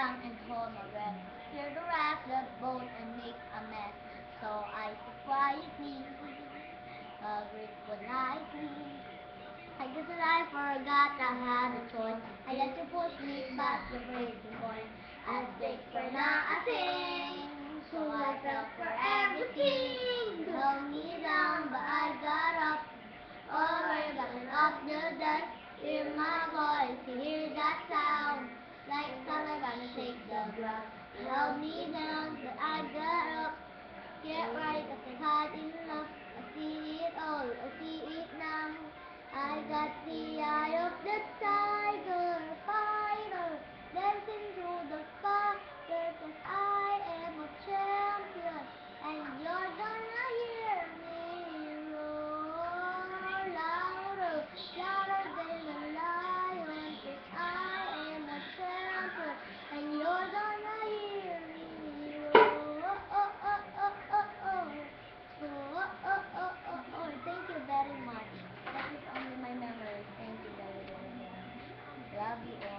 down and hold my breath. Hear the wrath that boat and make a mess. So I sit quietly, grateful nicely. I guess that I forgot I had a choice. I let you push me past the breaking point. I stick for nothing, so I fell for everything. Held me down, but I got up. All the way back and up the deck. Hear my voice, you hear that sound. Like thunder gonna shake the ground. You held me down, but I got up. Get right, cause I've had enough. I see it all, I see it now. I got the eye of the tiger, fighter, dancing through the fire, cause I am a champion, and you're gonna hear me roar louder, louder than a lion, cause I am a champion, and you're gonna hear me roar. Oh, oh, oh, oh, oh, oh. Oh, oh, oh, oh, oh. Thank you very much. That is only my memories. Thank you very, very, very much. Love you all.